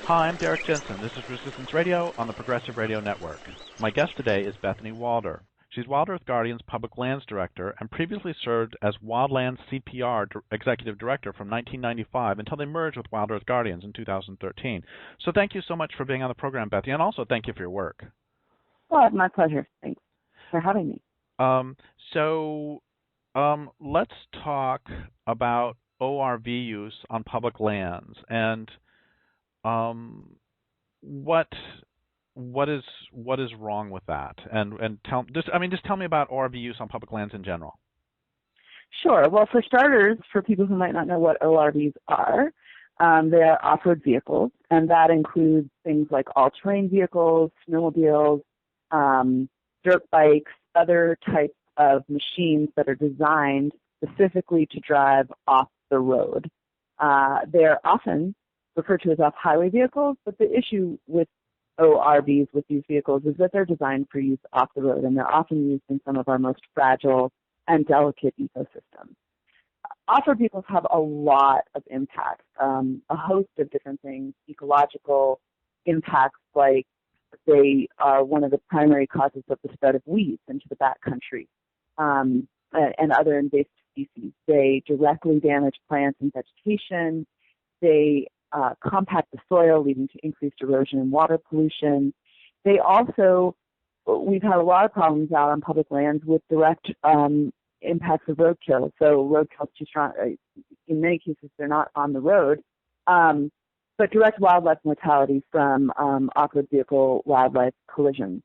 Hi, I'm Derrick Jensen. This is Resistance Radio on the Progressive Radio Network. My guest today is Bethanie Walder. She's WildEarth Guardians Public Lands Director and previously served as Wildlands CPR Executive Director from 1995 until they merged with WildEarth Guardians in 2013. So thank you so much for being on the program, Bethanie, and also thank you for your work. Well, it's my pleasure. Thanks for having me. Let's talk about ORV use on public lands and what is wrong with that? And just tell me about ORV use on public lands in general. Sure. Well, for starters, for people who might not know what ORVs are, they are off-road vehicles, and that includes things like all-terrain vehicles, snowmobiles, dirt bikes, other types of machines that are designed specifically to drive off the road. They are often referred to as off-highway vehicles, but the issue with ORVs, with these vehicles, is that they're designed for use off the road, and they're often used in some of our most fragile and delicate ecosystems. Off-road vehicles have a lot of impacts, a host of different things, ecological impacts, like they are one of the primary causes of the spread of weeds into the backcountry and other invasive species. They directly damage plants and vegetation. They compact the soil, leading to increased erosion and water pollution. They also, we've had a lot of problems out on public lands with direct impacts of roadkill. So roadkill is too strong. In many cases, they're not on the road, but direct wildlife mortality from off-road vehicle wildlife collisions.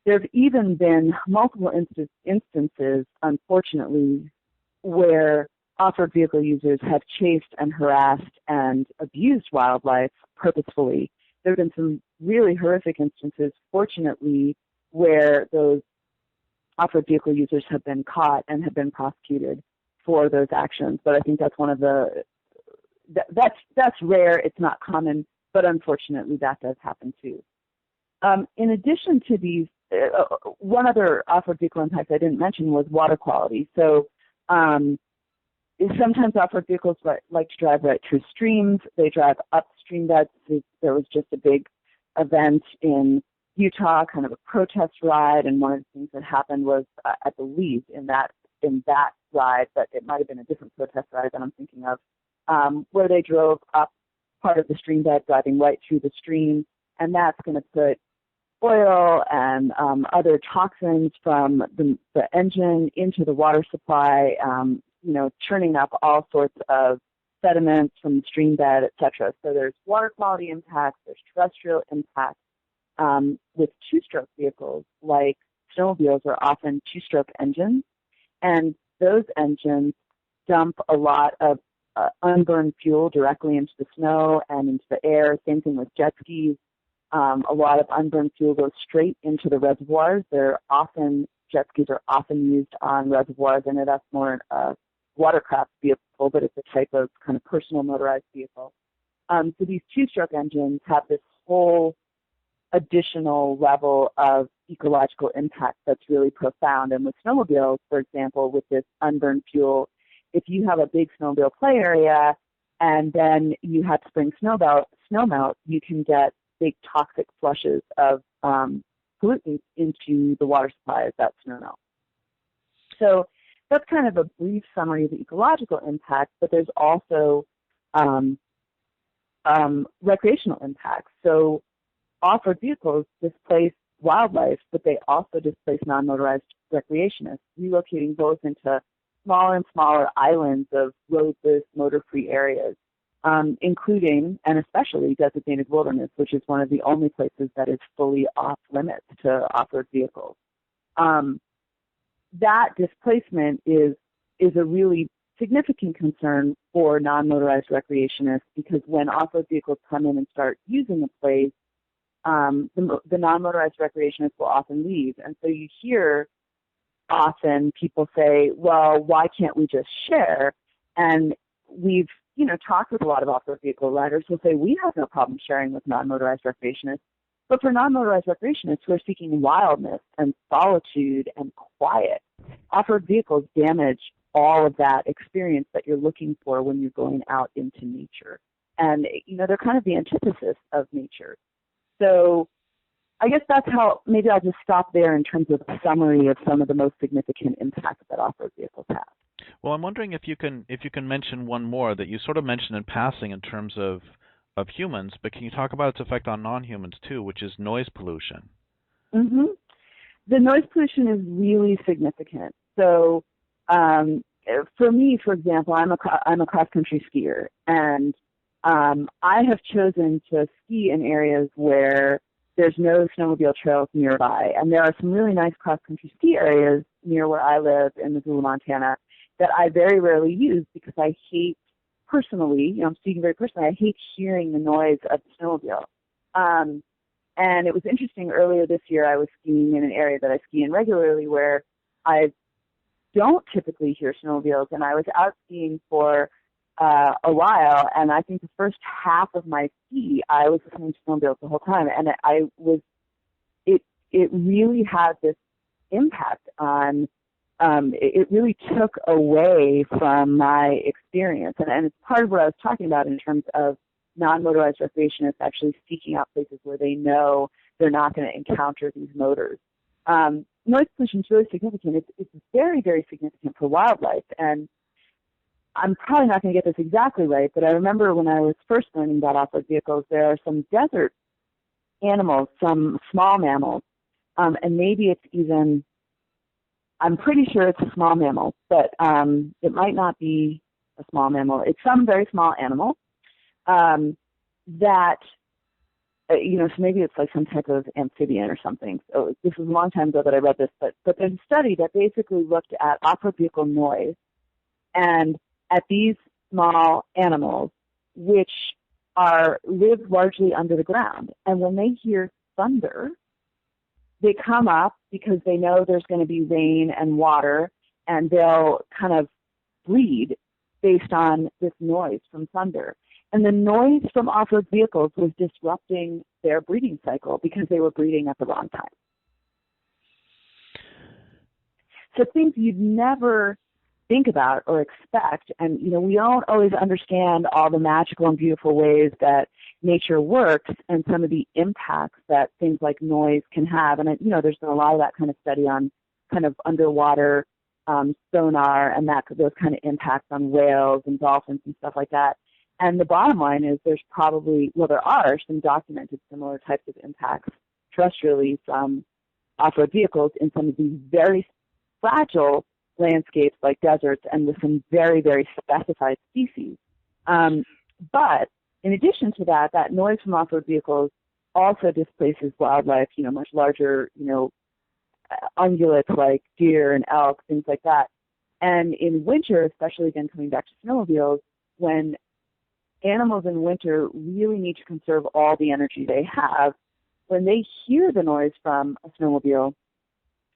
There have even been multiple instances, unfortunately, where off-road vehicle users have chased and harassed and abused wildlife purposefully. There have been some really horrific instances, fortunately, where those off-road vehicle users have been caught and have been prosecuted for those actions. But I think that's one of the that's rare. It's not common, but unfortunately, that does happen too. In addition to these, one other off-road vehicle impact I didn't mention was water quality. So sometimes off-road vehicles like to drive right through streams. They drive up stream beds. There was just a big event in Utah, kind of a protest ride, and one of the things that happened was, I believe, in that ride, but it might have been a different protest ride that I'm thinking of, where they drove up part of the stream bed, driving right through the stream, and that's going to put oil and other toxins from the engine into the water supply, churning up all sorts of sediments from the stream bed, et cetera. So there's water quality impacts, there's terrestrial impacts. With two-stroke vehicles, like snowmobiles, are often two-stroke engines, and those engines dump a lot of unburned fuel directly into the snow and into the air. Same thing with jet skis. A lot of unburned fuel goes straight into the reservoirs. Jet skis are often used on reservoirs. I know that's more a watercraft vehicle, but it's a type of kind of personal motorized vehicle. So these two-stroke engines have this whole additional level of ecological impact that's really profound. And with snowmobiles, for example, with this unburned fuel, if you have a big snowmobile play area and then you have to bring snowmelt, you can get big toxic flushes of pollutants into the water supply as that snowmelt. So that's kind of a brief summary of the ecological impact, but there's also recreational impacts. So off-road vehicles displace wildlife, but they also displace non-motorized recreationists, relocating both into smaller and smaller islands of roadless, motor-free areas, including and especially designated wilderness, which is one of the only places that is fully off-limits to off-road vehicles. That displacement is a really significant concern for non-motorized recreationists, because when off-road vehicles come in and start using a place, the non-motorized recreationists will often leave. And so you hear often people say, well, why can't we just share? And we've, talked with a lot of off-road vehicle riders who say, we have no problem sharing with non-motorized recreationists. But for non-motorized recreationists who are seeking wildness and solitude and quiet, off-road vehicles damage all of that experience that you're looking for when you're going out into nature. And, they're kind of the antithesis of nature. So I guess that's how, maybe I'll just stop there in terms of a summary of some of the most significant impacts that off-road vehicles have. Well, I'm wondering if you can mention one more that you sort of mentioned in passing in terms of humans, but can you talk about its effect on non-humans too, which is noise pollution? Mm-hmm. The noise pollution is really significant. So for me, for example, I'm a cross-country skier, and I have chosen to ski in areas where there's no snowmobile trails nearby. And there are some really nice cross-country ski areas near where I live in Missoula, Montana, that I very rarely use because I hate, personally, I'm speaking very personally, I hate hearing the noise of the snowmobile. And it was interesting, earlier this year I was skiing in an area that I ski in regularly where I don't typically hear snowmobiles, and I was out skiing for a while, and I think the first half of my ski I was listening to snowmobiles the whole time, and it really had this impact on, it really took away from my experience, and it's part of what I was talking about in terms of non-motorized recreation. Is actually seeking out places where they know they're not going to encounter these motors. Noise pollution is really significant. It's very, very significant for wildlife, and I'm probably not going to get this exactly right, but I remember when I was first learning about off-road vehicles, there are some desert animals, some small mammals, and maybe it's even, I'm pretty sure it's a small mammal, but it might not be a small mammal. It's some very small animal that, so maybe it's like some type of amphibian or something. So this was a long time ago that I read this, but there's a study that basically looked at off-road vehicle noise and at these small animals, which live largely under the ground. And when they hear thunder, they come up because they know there's going to be rain and water, and they'll kind of breed based on this noise from thunder. And the noise from off-road vehicles was disrupting their breeding cycle because they were breeding at the wrong time. So things you'd never think about or expect, and we don't always understand all the magical and beautiful ways that nature works and some of the impacts that things like noise can have. And there's been a lot of that kind of study on kind of underwater sonar and those kind of impacts on whales and dolphins and stuff like that. And the bottom line is there are some documented similar types of impacts terrestrially from off-road vehicles in some of these very fragile landscapes like deserts and with some very, very specified species. But in addition to that, that noise from off-road vehicles also displaces wildlife, much larger, ungulates like deer and elk, things like that. And in winter, especially again coming back to snowmobiles, when animals in winter really need to conserve all the energy they have, when they hear the noise from a snowmobile,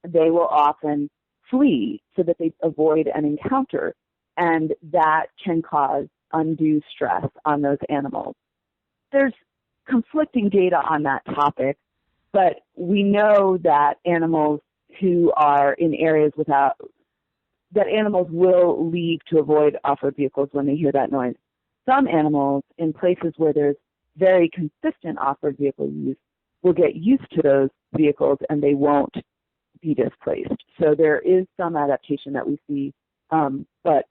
they will often flee so that they avoid an encounter, and that can cause undue stress on those animals. There's conflicting data on that topic, but we know that animals who are in areas that animals will leave to avoid off-road vehicles when they hear that noise. Some animals in places where there's very consistent off-road vehicle use will get used to those vehicles and they won't be displaced. So there is some adaptation that we see, but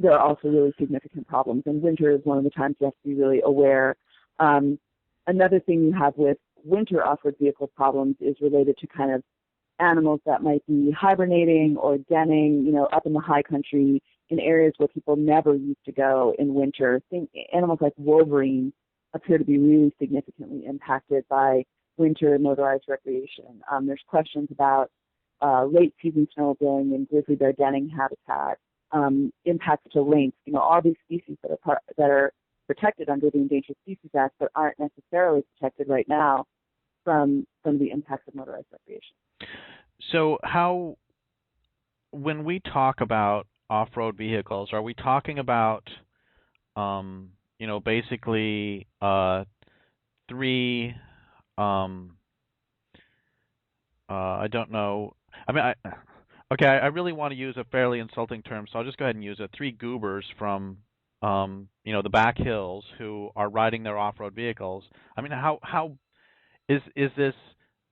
there are also really significant problems. And winter is one of the times you have to be really aware. Another thing you have with winter off-road vehicle problems is related to kind of animals that might be hibernating or denning, up in the high country in areas where people never used to go in winter. Animals like wolverines appear to be really significantly impacted by winter motorized recreation. There's questions about late season snowmobiling and grizzly bear denning habitat, impacts to lynx, all these species that are protected under the Endangered Species Act but aren't necessarily protected right now from the impacts of motorized recreation. So when we talk about off-road vehicles, are we talking about, basically three, I don't know. I mean, I really want to use a fairly insulting term, so I'll just go ahead and use it. Three goobers from the back hills who are riding their off-road vehicles. I mean, how is this,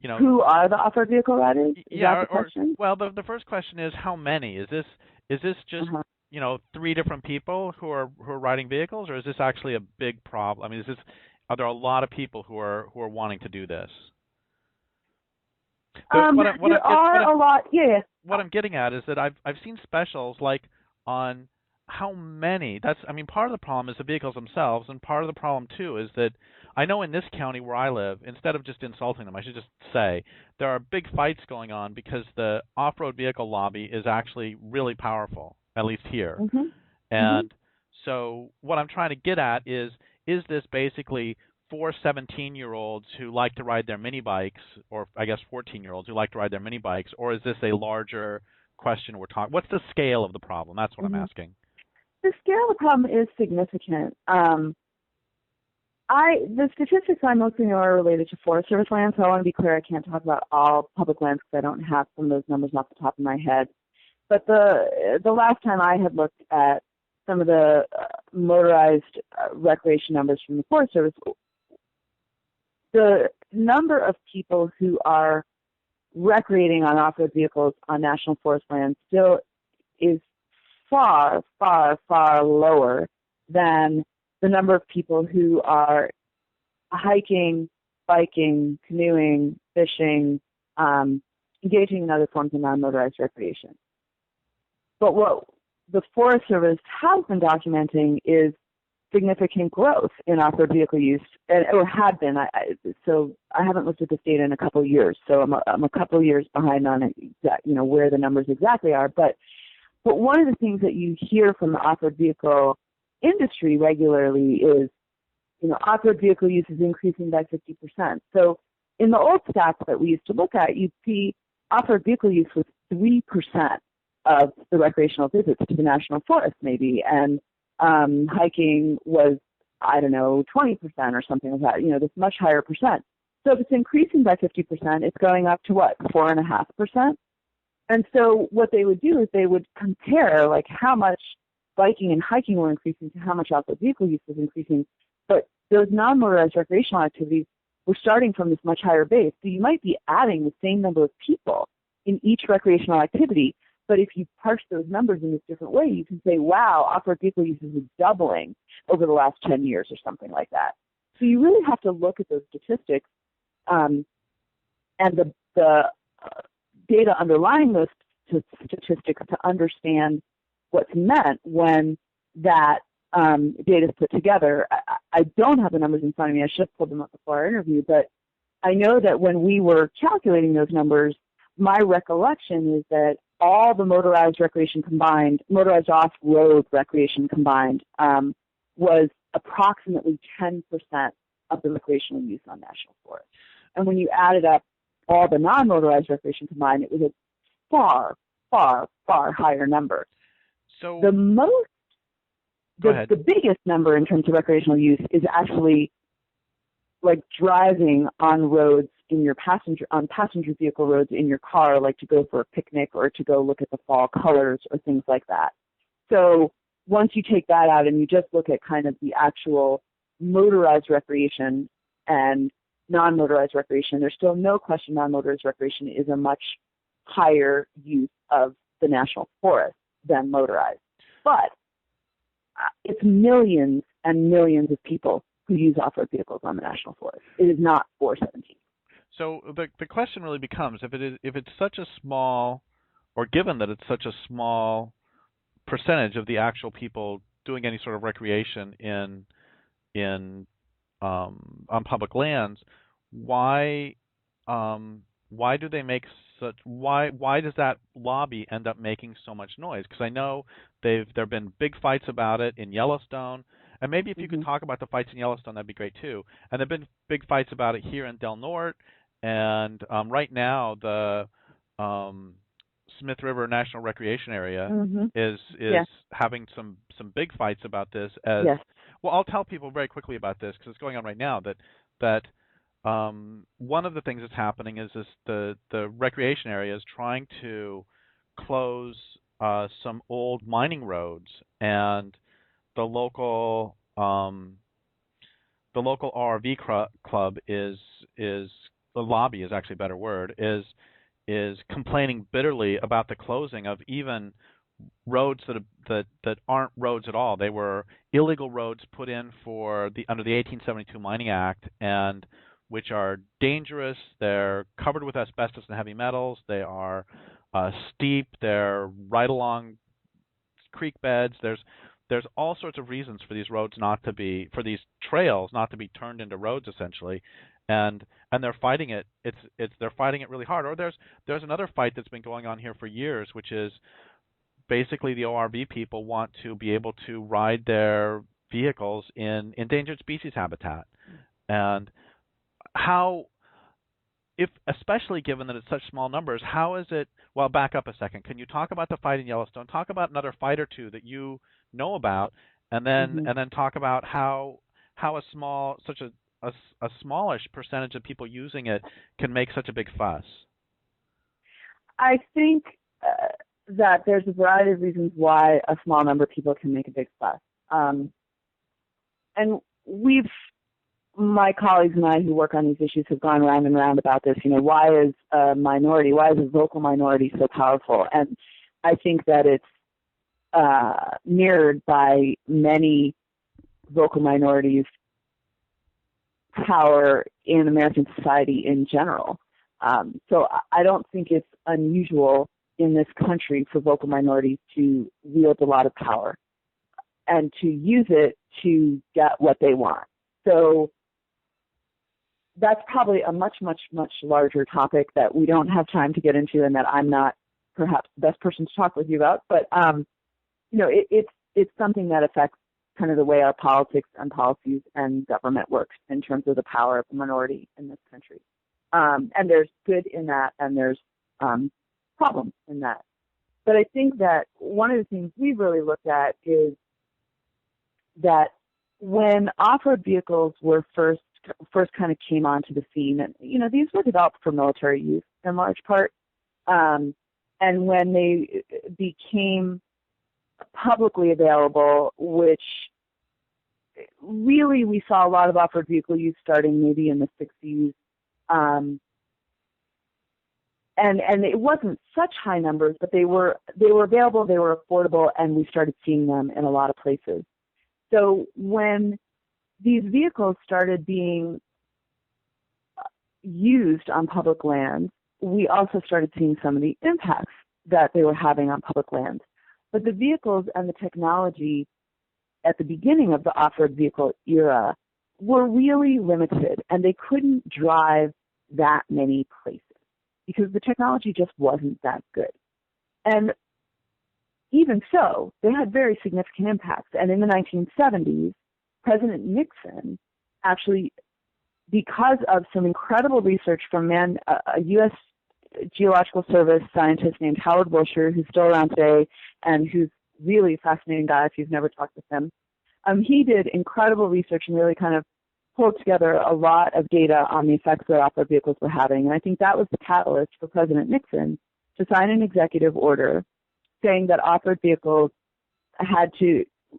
Who are the off-road vehicle riders? Is that the question? Well, the first question is how many? Is this just three different people who are riding vehicles, or is this actually a big problem? I mean, are there a lot of people who are wanting to do this? There are a lot. Yeah. What I'm getting at is that I've seen specials like on how many. Part of the problem is the vehicles themselves, and part of the problem too is that I know in this county where I live, instead of just insulting them, I should just say there are big fights going on because the off-road vehicle lobby is actually really powerful, at least here. Mm-hmm. And so what I'm trying to get at is this basically 4 17-year-olds who like to ride their mini bikes, or I guess 14-year-olds who like to ride their mini bikes, or is this a larger question we're talking? What's the scale of the problem? That's what I'm asking. The scale of the problem is significant. The statistics I mostly know are related to Forest Service land, so I want to be clear, I can't talk about all public lands because I don't have some of those numbers off the top of my head. But the last time I had looked at some of the motorized recreation numbers from the Forest Service, the number of people who are recreating on off-road vehicles on national forest land still is far, far, far lower than the number of people who are hiking, biking, canoeing, fishing, engaging in other forms of non-motorized recreation. But what the Forest Service has been documenting is significant growth in off-road vehicle use, or had been. So I haven't looked at this data in a couple of years, so I'm a couple of years behind on where the numbers exactly are. But one of the things that you hear from the off-road vehicle industry regularly is, off-road vehicle use is increasing by 50%. So in the old stats that we used to look at, you'd see off-road vehicle use was 3% of the recreational visits to the national forest, maybe, and hiking was, 20% or something like that, this much higher percent. So if it's increasing by 50%, it's going up to what, 4.5%? And so what they would do is they would compare, like, how much biking and hiking were increasing to how much off-road vehicle use was increasing. But those non-motorized recreational activities were starting from this much higher base. So you might be adding the same number of people in each recreational activity, but if you parse those numbers in this different way, you can say, wow, off-road vehicle use is doubling over the last 10 years or something like that. So you really have to look at those statistics and the data underlying those statistics to understand what's meant when that data is put together. I don't have the numbers in front of me. I should have pulled them up before our interview, but I know that when we were calculating those numbers, my recollection is that all the motorized recreation combined, motorized off-road recreation combined, was approximately 10% of the recreational use on national forests. And when you added up all the non-motorized recreation combined, it was a far, far, far higher number. So the biggest number in terms of recreational use is actually like driving on roads in your passenger vehicle roads in your car, like to go for a picnic or to go look at the fall colors or things like that. So once you take that out and you just look at kind of the actual motorized recreation and non-motorized recreation, there's still no question non-motorized recreation is a much higher use of the national forest than motorized. But it's millions and millions of people who use off-road vehicles on the national forest. It is not 417. So the question really becomes, if it's such a small, or given that it's such a small percentage of the actual people doing any sort of recreation on public lands, why do they make such? Why does that lobby end up making so much noise? Because I know there've been big fights about it in Yellowstone, and maybe if you could talk about the fights in Yellowstone, that'd be great too. And there've been big fights about it here in Del Norte, and right now the Smith River National Recreation Area is having some big fights about this. Well, I'll tell people very quickly about this because it's going on right now. That one of the things that's happening is the recreation area is trying to close some old mining roads, and the local ORV club is the lobby is actually a better word, is complaining bitterly about the closing of even roads that aren't roads at all. They were illegal roads put in under the 1872 Mining Act, and which are dangerous. They're covered with asbestos and heavy metals. They are steep. They're right along creek beds. There's all sorts of reasons for these these trails not to be turned into roads essentially, and they're fighting it. They're fighting it really hard. Or there's another fight that's been going on here for years, which is basically the ORV people want to be able to ride their vehicles in endangered species habitat, and especially given that it's such small numbers, how is it? Well, back up a second. Can you talk about the fight in Yellowstone? Talk about another fight or two that you know about, and then talk about how such a smallish percentage of people using it can make such a big fuss. I think that there's a variety of reasons why a small number of people can make a big fuss, and my colleagues and I who work on these issues have gone round and round about this. Why is a vocal minority so powerful? And I think that it's mirrored by many vocal minorities' power in American society in general. So I don't think it's unusual in this country for vocal minorities to wield a lot of power and to use it to get what they want. So that's probably a much, much, much larger topic that we don't have time to get into, and that I'm not perhaps the best person to talk with you about. But it's something that affects kind of the way our politics and policies and government works in terms of the power of the minority in this country. And there's good in that, and there's problems in that. But I think that one of the things we've really looked at is that when off-road vehicles were first kind of came onto the scene, and these were developed for military use in large part, and when they became publicly available, which really we saw a lot of off-road vehicle use starting maybe in the 60s, and it wasn't such high numbers, but they were available, they were affordable, and we started seeing them in a lot of places. So when these vehicles started being used on public lands, we also started seeing some of the impacts that they were having on public lands. But the vehicles and the technology at the beginning of the off-road vehicle era were really limited, and they couldn't drive that many places because the technology just wasn't that good. And even so, they had very significant impacts. And in the 1970s, President Nixon actually, because of some incredible research from a U.S. Geological Service scientist named Howard Wilshire, who's still around today and who's really a fascinating guy if you've never talked with him, he did incredible research and really kind of pulled together a lot of data on the effects that off-road vehicles were having. And I think that was the catalyst for President Nixon to sign an executive order saying that off-road vehicles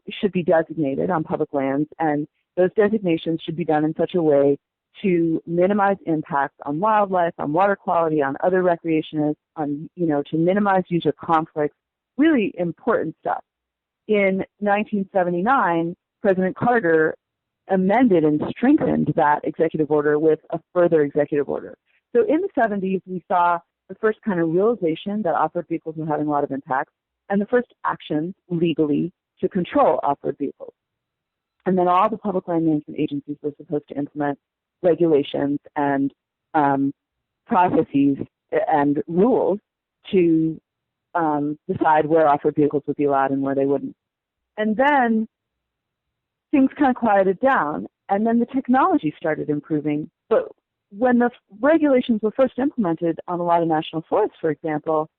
should be designated on public lands, and those designations should be done in such a way to minimize impacts on wildlife, on water quality, on other recreationists, to minimize user conflicts, really important stuff. In 1979, President Carter amended and strengthened that executive order with a further executive order. So in the 70s, we saw the first kind of realization that off-road vehicles were having a lot of impacts, and the first actions legally to control off-road vehicles. And then all the public land management agencies were supposed to implement regulations and processes and rules to decide where off-road vehicles would be allowed and where they wouldn't. And then things kind of quieted down, and then the technology started improving. But when the regulations were first implemented on a lot of national forests, for example,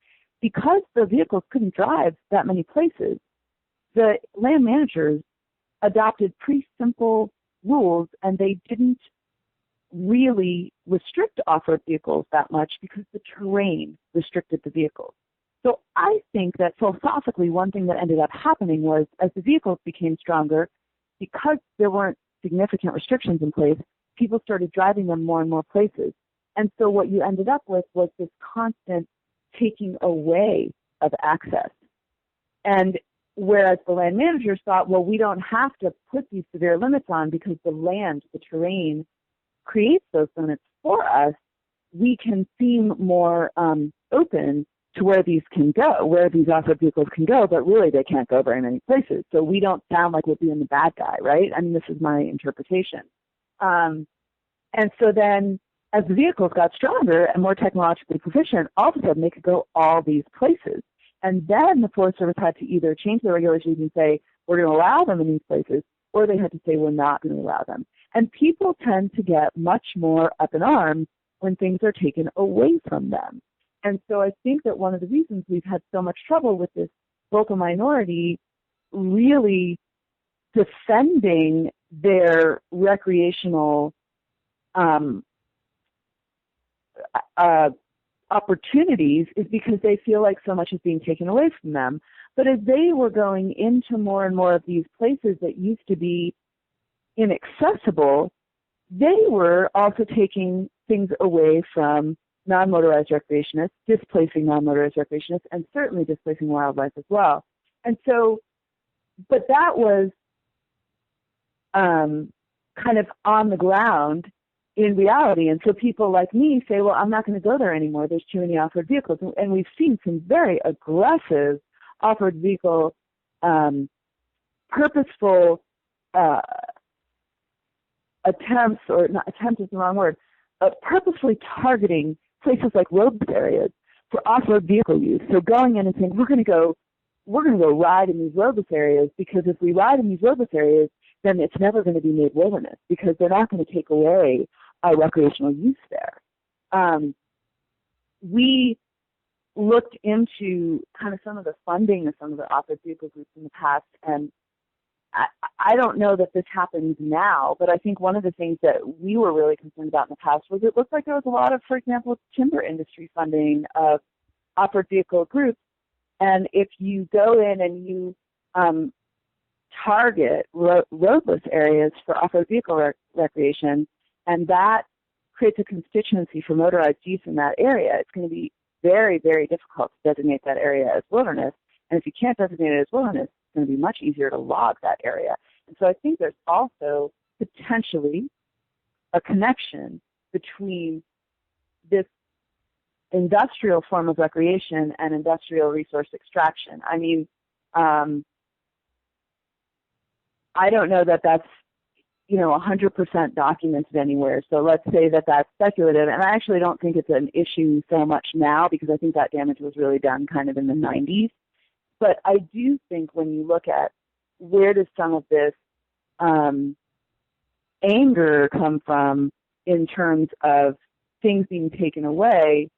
because the vehicles couldn't drive that many places, the land managers adopted pretty simple rules, and they didn't really restrict off-road vehicles that much because the terrain restricted the vehicles. So I think that philosophically, one thing that ended up happening was as the vehicles became stronger, because there weren't significant restrictions in place, people started driving them more and more places. And so what you ended up with was this constant taking away of access. And whereas the land managers thought, well, we don't have to put these severe limits on because the land, the terrain, creates those limits for us, we can seem more open to where these can go, where these off-road vehicles can go, but really they can't go very many places. So we don't sound like we're being the bad guy, right? I mean, this is my interpretation. And so then as the vehicles got stronger and more technologically proficient, all of a sudden they could go all these places. And then the Forest Service had to either change their regulations and say, we're going to allow them in these places, or they had to say, we're not going to allow them. And people tend to get much more up in arms when things are taken away from them. And so I think that one of the reasons we've had so much trouble with this vocal minority really defending their recreational opportunities is because they feel like so much is being taken away from them. But as they were going into more and more of these places that used to be inaccessible, they were also taking things away from non-motorized recreationists, displacing non-motorized recreationists, and certainly displacing wildlife as well. And so, but that was kind of on the ground in reality. And so people like me say, well, I'm not going to go there anymore. There's too many off-road vehicles. And we've seen some very aggressive off-road vehicle, purposeful attempts, or not attempt is the wrong word, purposefully targeting places like roadless areas for off-road vehicle use. So going in and saying, we're going to go ride in these roadless areas, because if we ride in these roadless areas, then it's never going to be made wilderness, because they're not going to take away our recreational use there. We looked into kind of some of the funding of some of the off-road vehicle groups in the past, and I don't know that this happens now, but I think one of the things that we were really concerned about in the past was it looked like there was a lot of, for example, timber industry funding of off-road vehicle groups. And if you go in and you target roadless areas for off-road vehicle recreation, and that creates a constituency for motorized use in that area, it's going to be very, very difficult to designate that area as wilderness. And if you can't designate it as wilderness, it's going to be much easier to log that area. And so I think there's also potentially a connection between this industrial form of recreation and industrial resource extraction. I mean, I don't know that that's 100% documented anywhere. So let's say that that's speculative. And I actually don't think it's an issue so much now, because I think that damage was really done kind of in the 90s. But I do think when you look at where does some of this anger come from in terms of things being taken away,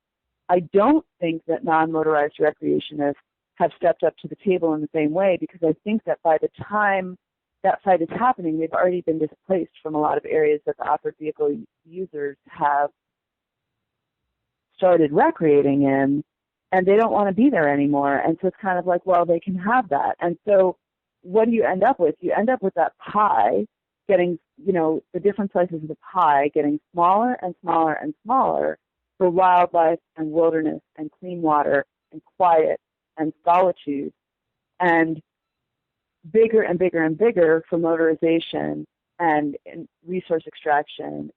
I don't think that non-motorized recreationists have stepped up to the table in the same way, because I think that by the time that fight is happening, they've already been displaced from a lot of areas that the off-road vehicle users have started recreating in, and they don't want to be there anymore. And so it's kind of like, well, they can have that. And so what do you end up with? You end up with that pie getting, the different slices of the pie getting smaller and smaller and smaller for wildlife and wilderness and clean water and quiet and solitude, and bigger and bigger and bigger for motorization and resource extraction,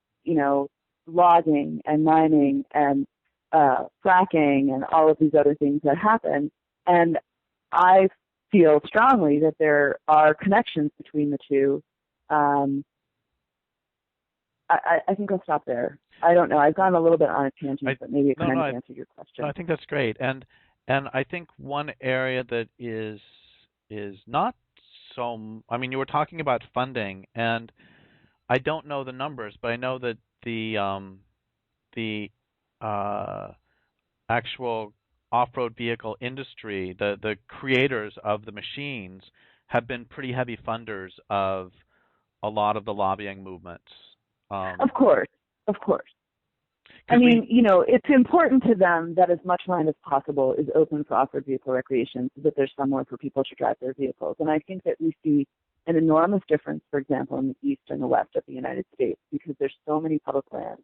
logging and mining and fracking and all of these other things that happen. And I feel strongly that there are connections between the two. I think I'll stop there. I don't know. I've gone a little bit on a tangent, but maybe it kind of answered your question. I think that's great. And I think one area that is not so, I mean, you were talking about funding, and I don't know the numbers, but I know that the actual off-road vehicle industry, the creators of the machines, have been pretty heavy funders of a lot of the lobbying movements. Of course. I mean, it's important to them that as much land as possible is open for off-road vehicle recreation so that there's somewhere for people to drive their vehicles. And I think that we see an enormous difference, for example, in the east and the west of the United States because there's so many public lands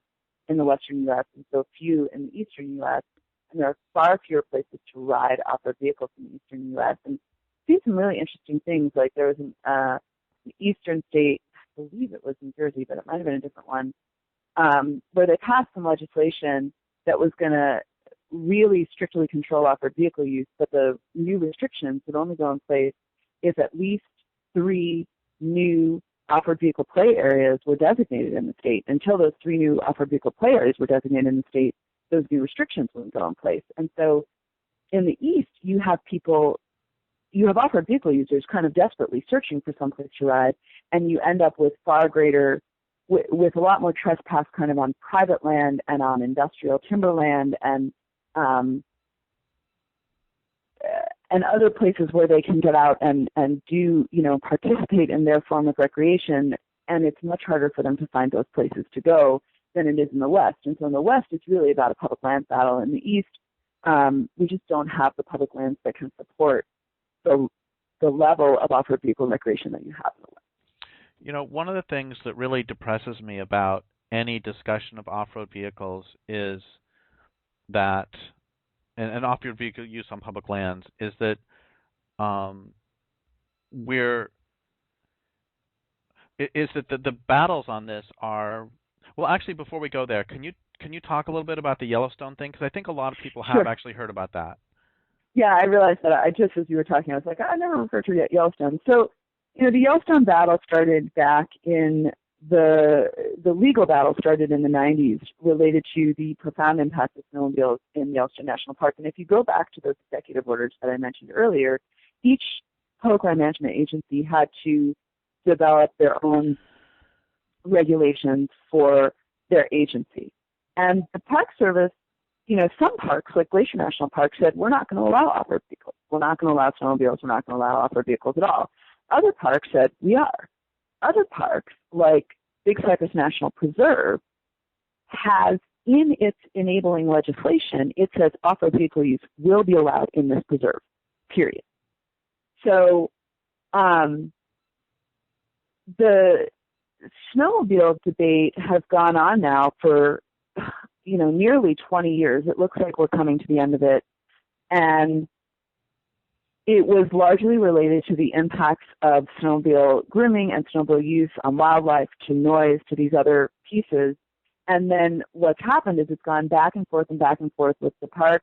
in the western U.S. and so few in the eastern U.S. And there are far fewer places to ride off-road vehicles in the eastern U.S. And see some really interesting things. Like there was an eastern state, I believe it was New Jersey, but it might have been a different one, where they passed some legislation that was going to really strictly control off-road vehicle use, but the new restrictions would only go in place if at least 3 new off-road vehicle play areas were designated in the state. Until those 3 new off-road vehicle play areas were designated in the state, those new restrictions wouldn't go in place. And so in the east, you have off-road vehicle users kind of desperately searching for someplace to ride, and you end up with far greater, with a lot more trespass kind of on private land and on industrial timberland and other places where they can get out and do, participate in their form of recreation. And it's much harder for them to find those places to go than it is in the West. And so in the West, it's really about a public land battle. In the East, we just don't have the public lands that can support the level of off-road vehicle recreation that you have in the West. One of the things that really depresses me about any discussion of off-road vehicles is that, and off-road vehicle use on public lands, is that the battles on this are, well, actually, before we go there, can you talk a little bit about the Yellowstone thing? Because I think a lot of people have actually heard about that. Yeah, I realized that. Just as you were talking, I was like, I never referred to Yellowstone. So, the Yellowstone battle started back in the legal battle started in the 90s related to the profound impact of snowmobiles in Yellowstone National Park. And if you go back to those executive orders that I mentioned earlier, each public land management agency had to develop their own regulations for their agency. And the Park Service, some parks, like Glacier National Park, said, we're not going to allow off-road vehicles. We're not going to allow snowmobiles. We're not going to allow off-road vehicles at all. Other parks said, we are. Other parks, like Big Cypress National Preserve, has in its enabling legislation, it says off-road vehicle use will be allowed in this preserve, period. So the snowmobile debate has gone on now for, nearly 20 years. It looks like we're coming to the end of it. And it was largely related to the impacts of snowmobile grooming and snowmobile use on wildlife, to noise, to these other pieces. And then what's happened is it's gone back and forth with the park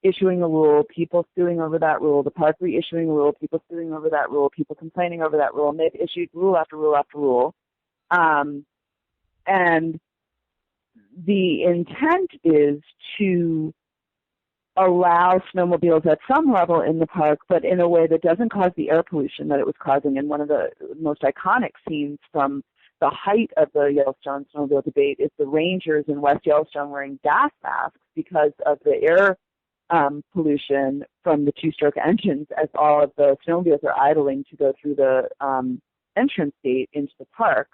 issuing a rule, people suing over that rule, the park reissuing a rule, people suing over that rule, people complaining over that rule, and they've issued rule after rule after rule. And the intent is to allow snowmobiles at some level in the park, but in a way that doesn't cause the air pollution that it was causing. And one of the most iconic scenes from the height of the Yellowstone snowmobile debate is the rangers in West Yellowstone wearing gas masks because of the air pollution from the two-stroke engines as all of the snowmobiles are idling to go through the entrance gate into the park.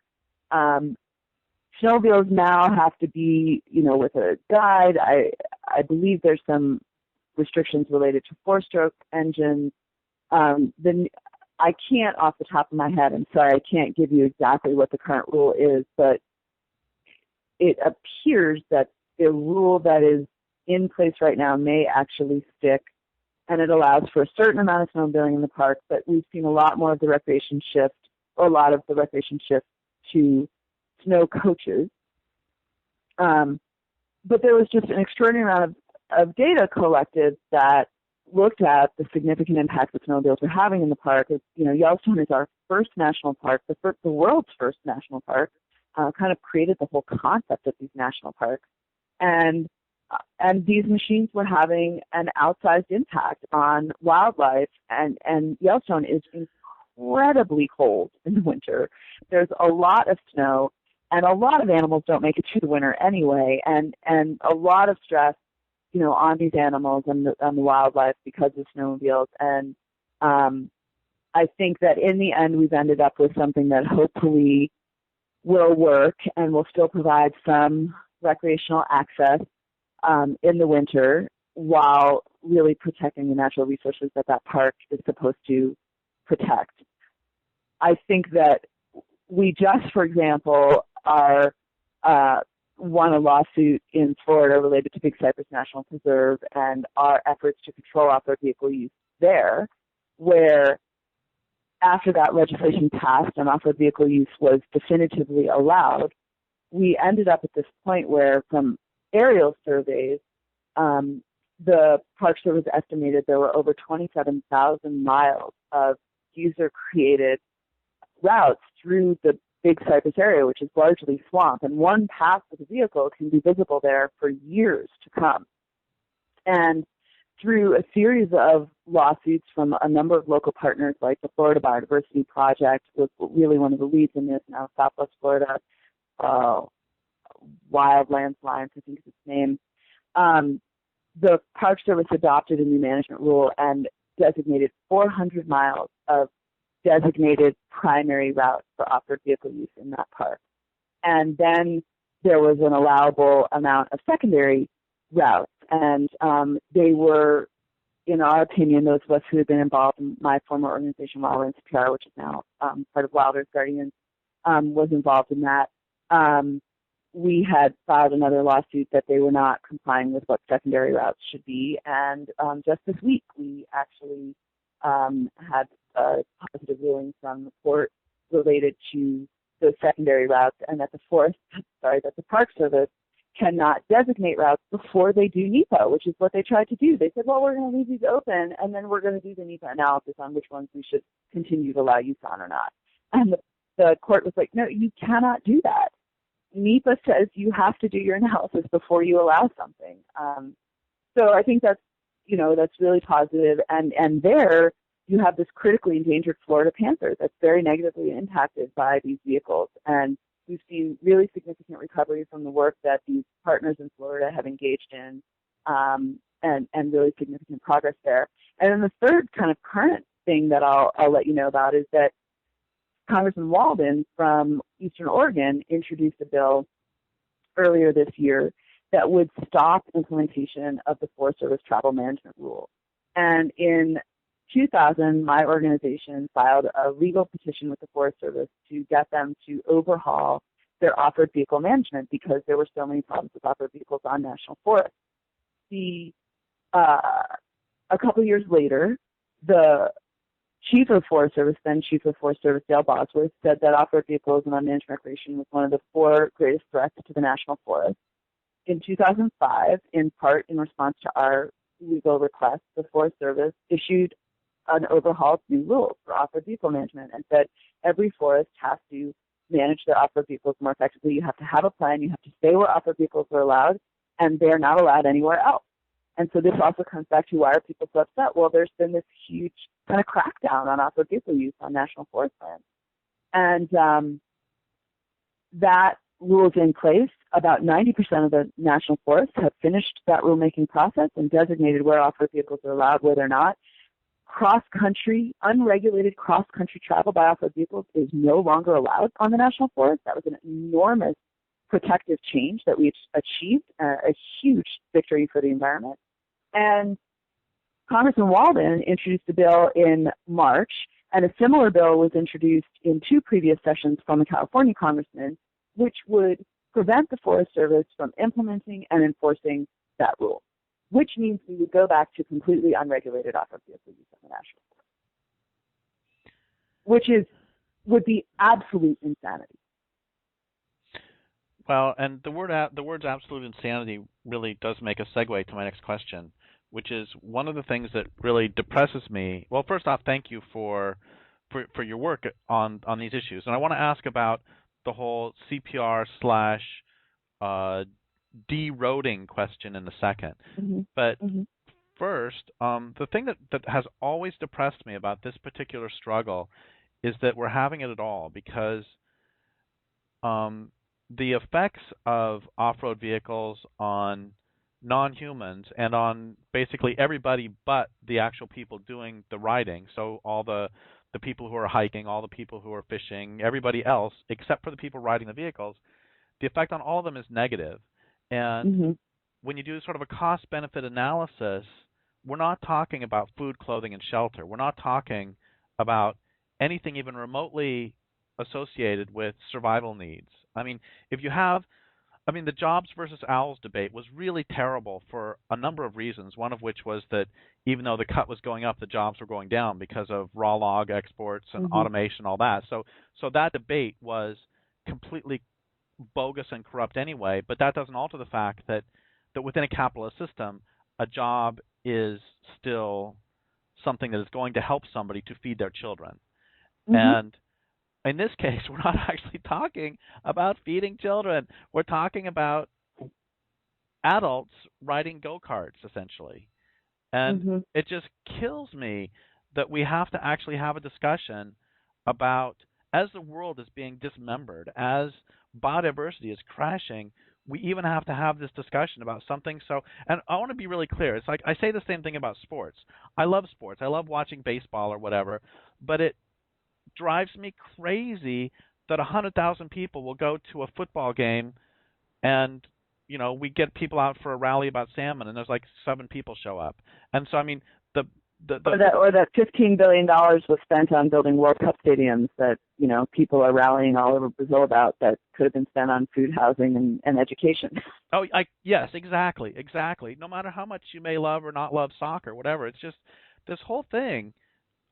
Snowmobiles now have to be, with a guide. I believe there's some restrictions related to four-stroke engines. I can't off the top of my head, I'm sorry, I can't give you exactly what the current rule is, but it appears that the rule that is in place right now may actually stick, and it allows for a certain amount of snowmobiling in the park, but we've seen a lot more of the recreation shift, or a lot of the recreation shift to snow coaches. But there was just an extraordinary amount of data collected that looked at the significant impact that snowmobiles were having in the park. Yellowstone is our first national park, the world's first national park, kind of created the whole concept of these national parks. And these machines were having an outsized impact on wildlife, and Yellowstone is incredibly cold in the winter. There's a lot of snow, and a lot of animals don't make it through the winter anyway, and a lot of stress, on these animals and on the wildlife because of snowmobiles. And I think that in the end, we've ended up with something that hopefully will work and will still provide some, recreational access in the winter while really protecting the natural resources that that park is supposed to protect. I think that we just, for example, won a lawsuit in Florida related to Big Cypress National Preserve and our efforts to control off-road vehicle use there, where after that legislation passed and off-road vehicle use was definitively allowed, we ended up at this point where from aerial surveys, the Park Service estimated there were over 27,000 miles of user-created routes through the Big Cypress area, which is largely swamp, and one path with a vehicle can be visible there for years to come. And through a series of lawsuits from a number of local partners, like the Florida Biodiversity Project was really one of the leads in this, now Southwest Florida, Wildlands Alliance, I think is its name, the Park Service adopted a new management rule and designated 400 miles of designated primary routes for off-road vehicle use in that park. And then there was an allowable amount of secondary routes. And they were, in our opinion, those of us who had been involved in my former organization, Wildlands CPR, which is now part of WildEarth Guardians, was involved in that. We had filed another lawsuit that they were not complying with what secondary routes should be. And just this week, we actually had a positive ruling from the court related to those secondary routes, and that the Park Service cannot designate routes before they do NEPA, which is what they tried to do. They said, well, we're going to leave these open, and then we're going to do the NEPA analysis on which ones we should continue to allow use on or not. And the court was like, no, you cannot do that. NEPA says you have to do your analysis before you allow something. So I think that's really positive. And there you have this critically endangered Florida panther that's very negatively impacted by these vehicles. And we've seen really significant recovery from the work that these partners in Florida have engaged in, and really significant progress there. And then the third kind of current thing that I'll let you know about is that Congressman Walden from Eastern Oregon introduced a bill earlier this year that would stop implementation of the Forest Service travel management rule. And in 2000, my organization filed a legal petition with the Forest Service to get them to overhaul their off-road vehicle management because there were so many problems with off-road vehicles on national forests. A couple years later, the Chief of Forest Service, then Chief of Forest Service Dale Bosworth, said that off-road vehicles and unmanaged recreation was one of the 4 greatest threats to the national forest. In 2005, in part in response to our legal request, the Forest Service issued an overhauled new rules for off-road vehicle management and said every forest has to manage their off-road vehicles more effectively. You have to have a plan. You have to stay where off-road vehicles are allowed, and they're not allowed anywhere else. And so this also comes back to why are people so upset? Well, there's been this huge kind of crackdown on off-road vehicle use on national forest lands. And that rule is in place. About 90% of the national forests have finished that rulemaking process and designated where off-road vehicles are allowed, where they're not. Cross-country, unregulated cross-country travel by off-road vehicles is no longer allowed on the national forest. That was an enormous protective change that we achieved, a huge victory for the environment. And Congressman Walden introduced a bill in March, and a similar bill was introduced in 2 previous sessions from a California congressman, which would prevent the Forest Service from implementing and enforcing that rule, which means we would go back to completely unregulated off-road vehicle use on the national forest, which would be absolute insanity. Well, and the words absolute insanity really does make a segue to my next question, which is one of the things that really depresses me. Well, first off, thank you for your work on these issues. And I want to ask about the whole CPR / de-roading question in a second. Mm-hmm. But first, the thing that has always depressed me about this particular struggle is that we're having it at all, because the effects of off-road vehicles on non-humans and on basically everybody but the actual people doing the riding, so all the people who are hiking, all the people who are fishing, everybody else except for the people riding the vehicles, the effect on all of them is negative. And when you do sort of a cost-benefit analysis, we're not talking about food, clothing, and shelter. We're not talking about anything even remotely associated with survival needs. I mean, the jobs versus owls debate was really terrible for a number of reasons, one of which was that even though the cut was going up, the jobs were going down because of raw log exports and automation, all that. So that debate was completely bogus and corrupt anyway, but that doesn't alter the fact that within a capitalist system, a job is still something that is going to help somebody to feed their children. And in this case, we're not actually talking about feeding children. We're talking about adults riding go-karts, essentially. And it just kills me that we have to actually have a discussion about, as the world is being dismembered, as biodiversity is crashing, we even have to have this discussion about something. So, and I want to be really clear. It's like I say the same thing about sports. I love sports. I love watching baseball or whatever, but it drives me crazy that 100,000 people will go to a football game and, we get people out for a rally about salmon and there's like 7 people show up. And so, I mean, or that $15 billion was spent on building World Cup stadiums that, people are rallying all over Brazil about that could have been spent on food, housing, and education. Oh, yes, exactly. No matter how much you may love or not love soccer, whatever, it's just this whole thing.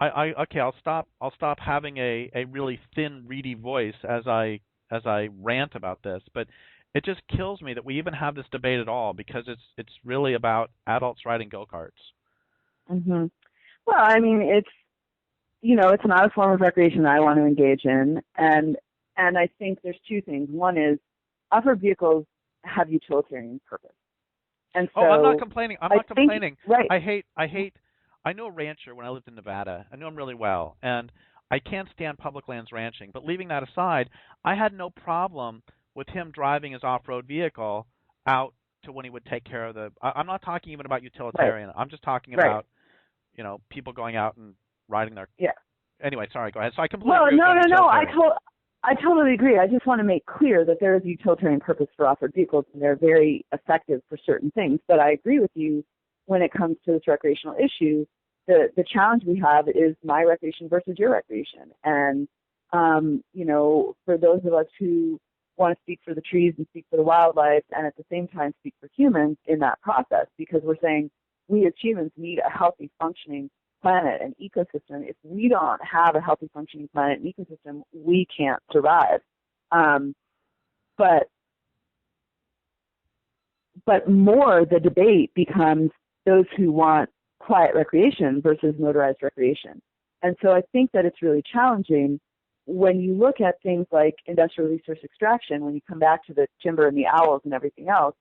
I'll stop having a really thin, reedy voice as I rant about this, but it just kills me that we even have this debate at all, because it's really about adults riding go-karts. Well, I mean, it's not a form of recreation that I want to engage in, and I think there's two things. One is off-road vehicles have utilitarian purpose, and so I'm not complaining. Right. I knew a rancher when I lived in Nevada. I knew him really well, and I can't stand public lands ranching. But leaving that aside, I had no problem with him driving his off-road vehicle out to when he would take care of I'm not talking even about utilitarian. Right. I'm just talking about, people going out and riding their. Yeah. Anyway, sorry. Go ahead. So I completely agree. No. I totally agree. I just want to make clear that there is a utilitarian purpose for off-road vehicles, and they're very effective for certain things. But I agree with you when it comes to this recreational issue. The challenge we have is my recreation versus your recreation. And, for those of us who want to speak for the trees and speak for the wildlife and at the same time speak for humans in that process, because we're saying we as humans need a healthy, functioning planet and ecosystem. If we don't have a healthy, functioning planet and ecosystem, we can't survive. But more the debate becomes those who want quiet recreation versus motorized recreation. And so I think that it's really challenging when you look at things like industrial resource extraction, when you come back to the timber and the owls and everything else,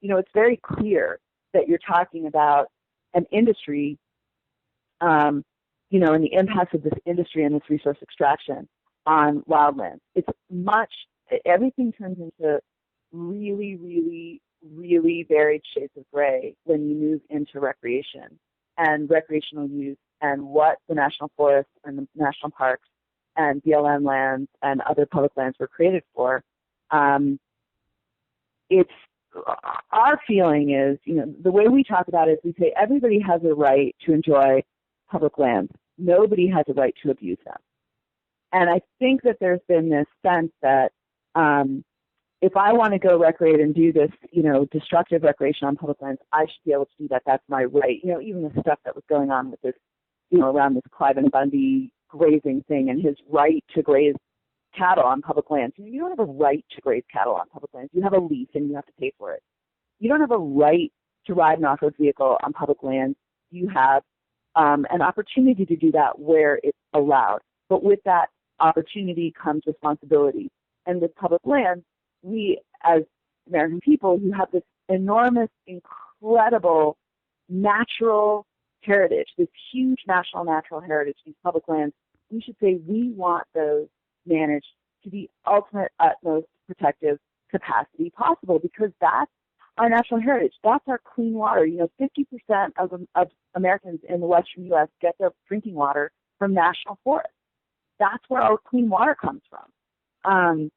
it's very clear that you're talking about an industry, and the impacts of this industry and this resource extraction on wildlands. Everything turns into really, really, really varied shades of gray when you move into recreation and recreational use and what the national forests and the national parks and BLM lands and other public lands were created for. It's our feeling is, the way we talk about it is we say everybody has a right to enjoy public lands. Nobody has a right to abuse them. And I think that there's been this sense that if I want to go recreate and do this, destructive recreation on public lands, I should be able to do that. That's my right. Even the stuff that was going on with this, around this Clive and Bundy grazing thing and his right to graze cattle on public lands. You don't have a right to graze cattle on public lands. You have a lease and you have to pay for it. You don't have a right to ride an off-road vehicle on public lands. You have an opportunity to do that where it's allowed. But with that opportunity comes responsibility. And with public lands, we as American people who have this enormous, incredible natural heritage, this huge national natural heritage, these public lands, we should say we want those managed to the ultimate, utmost protective capacity possible, because that's our natural heritage. That's our clean water. 50% of Americans in the western U.S. get their drinking water from national forests. That's where our clean water comes from.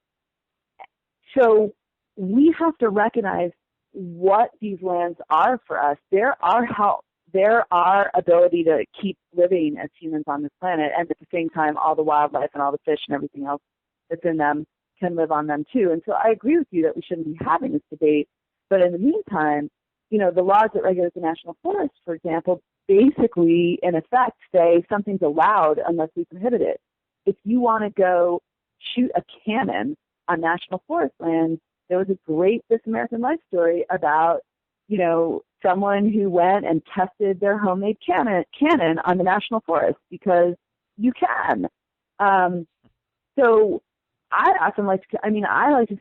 So we have to recognize what these lands are for us. They're our help. They're our ability to keep living as humans on this planet, and at the same time, all the wildlife and all the fish and everything else that's in them can live on them too. And so I agree with you that we shouldn't be having this debate. But in the meantime, the laws that regulate the national forest, for example, basically, in effect, say something's allowed unless we prohibit it. If you want to go shoot a cannon on national forest land, there was a great This American Life story about, someone who went and tested their homemade cannon on the national forest because you can. So I often like to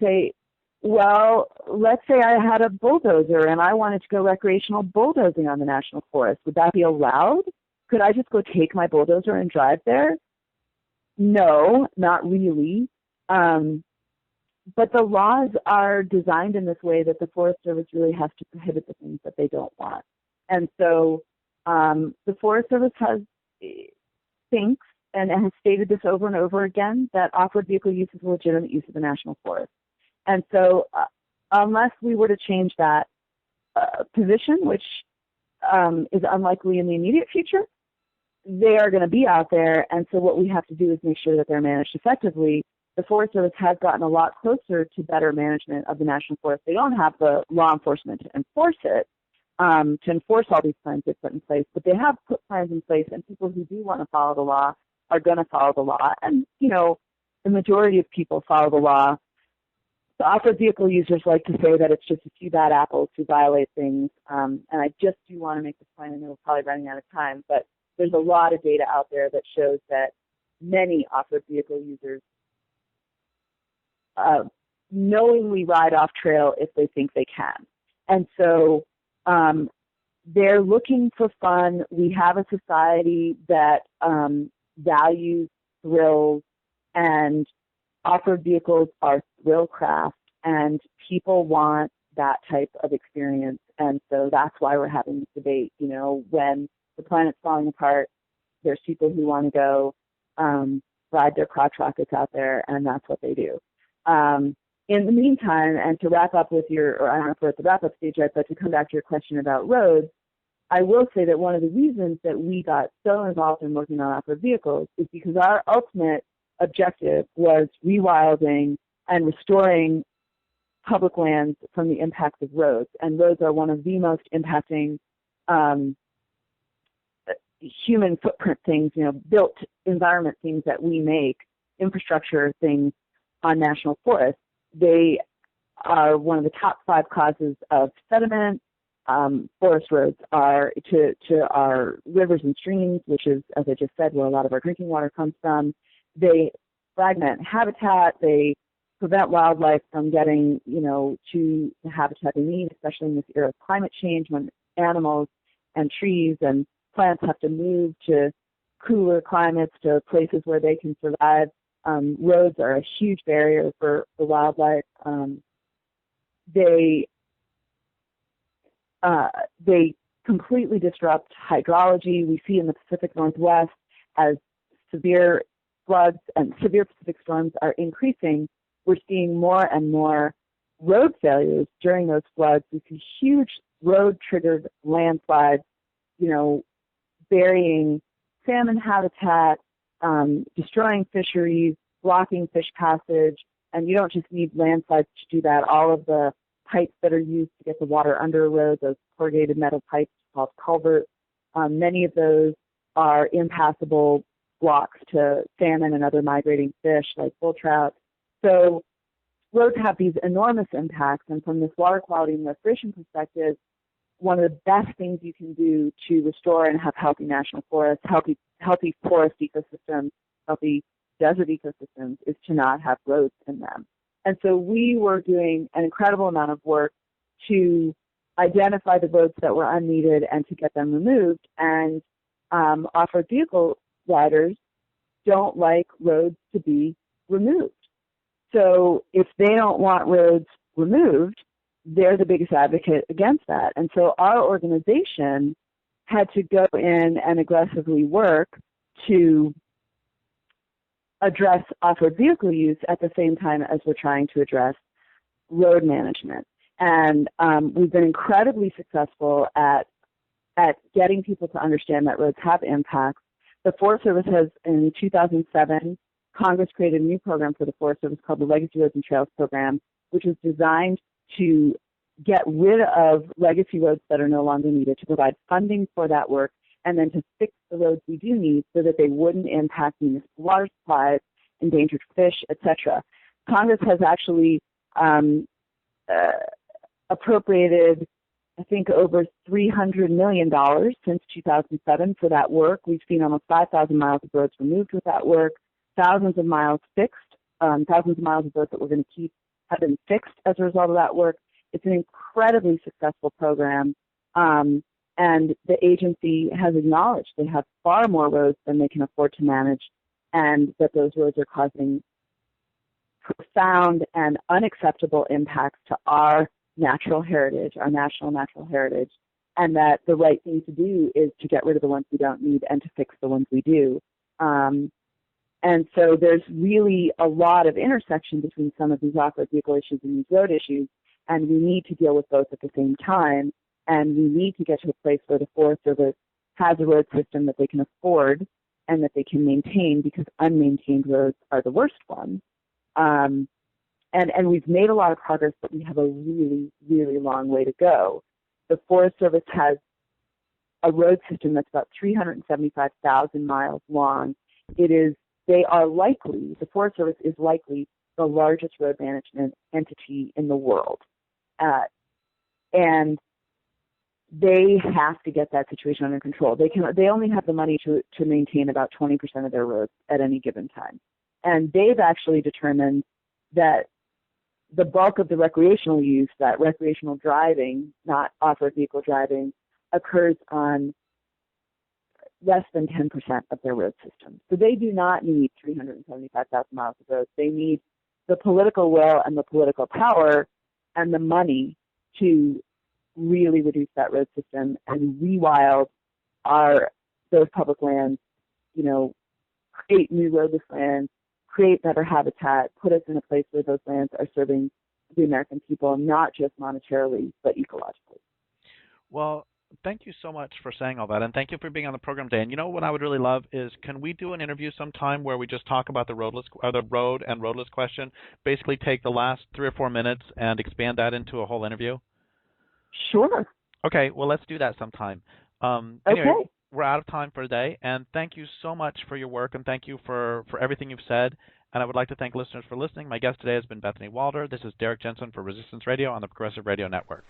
say, well, let's say I had a bulldozer and I wanted to go recreational bulldozing on the national forest. Would that be allowed? Could I just go take my bulldozer and drive there? No, not really. But the laws are designed in this way that the Forest Service really has to prohibit the things that they don't want. And so the Forest Service thinks, and has stated this over and over again, that off-road vehicle use is a legitimate use of the national forest. And so unless we were to change that position, which is unlikely in the immediate future, they are going to be out there. And so what we have to do is make sure that they're managed effectively. The Forest Service has gotten a lot closer to better management of the national forest. They don't have the law enforcement to enforce it, to enforce all these plans they've put in place, but they have put plans in place, and people who do want to follow the law are going to follow the law. And, the majority of people follow the law. The off-road vehicle users like to say that it's just a few bad apples who violate things, and I just do want to make this point. I know we're probably running out of time, but there's a lot of data out there that shows that many off-road vehicle users knowingly ride off trail if they think they can. And so they're looking for fun. We have a society that values thrills, and off-road vehicles are thrill craft, and people want that type of experience. And so that's why we're having this debate. When the planet's falling apart, there's people who want to go ride their crotch rockets out there, and that's what they do. In the meantime, and to wrap up with or I don't know if we're at the wrap-up stage yet, but to come back to your question about roads, I will say that one of the reasons that we got so involved in working on off-road vehicles is because our ultimate objective was rewilding and restoring public lands from the impacts of roads. And roads are one of the most impacting human footprint things, built environment things that we make, infrastructure things on national forests. They are one of the top 5 causes of sediment. Forest roads are to our rivers and streams, which is, as I just said, where a lot of our drinking water comes from. They fragment habitat. They prevent wildlife from getting, to the habitat they need, especially in this era of climate change when animals and trees and plants have to move to cooler climates, to places where they can survive. Roads are a huge barrier for wildlife. They completely disrupt hydrology. We see in the Pacific Northwest as severe floods and severe Pacific storms are increasing, we're seeing more and more road failures during those floods. We see huge road-triggered landslides, burying salmon habitat, destroying fisheries, blocking fish passage, and you don't just need landslides to do that. All of the pipes that are used to get the water under a road, those corrugated metal pipes called culverts, many of those are impassable blocks to salmon and other migrating fish like bull trout. So roads have these enormous impacts, and from this water quality and restoration perspective, one of the best things you can do to restore and have healthy national forests, healthy forest ecosystems, healthy desert ecosystems, is to not have roads in them. And so we were doing an incredible amount of work to identify the roads that were unneeded and to get them removed. And off-road vehicle riders don't like roads to be removed. So if they don't want roads removed, they're the biggest advocate against that. And so our organization had to go in and aggressively work to address off-road vehicle use at the same time as we're trying to address road management. And we've been incredibly successful at getting people to understand that roads have impacts. The Forest Service has, in 2007, Congress created a new program for the Forest Service called the Legacy Roads and Trails Program, which is designed to get rid of legacy roads that are no longer needed, to provide funding for that work, and then to fix the roads we do need so that they wouldn't impact municipal water supplies, endangered fish, etc. Congress has actually appropriated, I think, over $300 million since 2007 for that work. We've seen almost 5,000 miles of roads removed with that work, thousands of miles fixed, thousands of miles of roads that we're going to keep have been fixed as a result of that work. It's an incredibly successful program, and the agency has acknowledged they have far more roads than they can afford to manage, and that those roads are causing profound and unacceptable impacts to our natural heritage, our national natural heritage, and that the right thing to do is to get rid of the ones we don't need and to fix the ones we do. And so there's really a lot of intersection between some of these off-road vehicle issues and these road issues, and we need to deal with both at the same time, and we need to get to a place where the Forest Service has a road system that they can afford and that they can maintain, because unmaintained roads are the worst ones. And we've made a lot of progress, but we have a really, really long way to go. The Forest Service has a road system that's about 375,000 miles long. The Forest Service is likely the largest road management entity in the world. And they have to get that situation under control. They only have the money to maintain about 20% of their roads at any given time. And they've actually determined that the bulk of the recreational use, that recreational driving, not off-road vehicle driving, occurs on less than 10% of their road system. So they do not need 375,000 miles of roads. They need the political will and the political power and the money to really reduce that road system and rewild those public lands, create new roadless lands, create better habitat, put us in a place where those lands are serving the American people, not just monetarily, but ecologically. Well, thank you so much for saying all that, and thank you for being on the program today. And what I would really love is, can we do an interview sometime where we just talk about the road and roadless question, basically take the last 3 or 4 minutes and expand that into a whole interview? Sure. Okay, well, let's do that sometime. Okay. Anyway, we're out of time for today, and thank you so much for your work, and thank you for everything you've said. And I would like to thank listeners for listening. My guest today has been Bethanie Walder. This is Derrick Jensen for Resistance Radio on the Progressive Radio Network.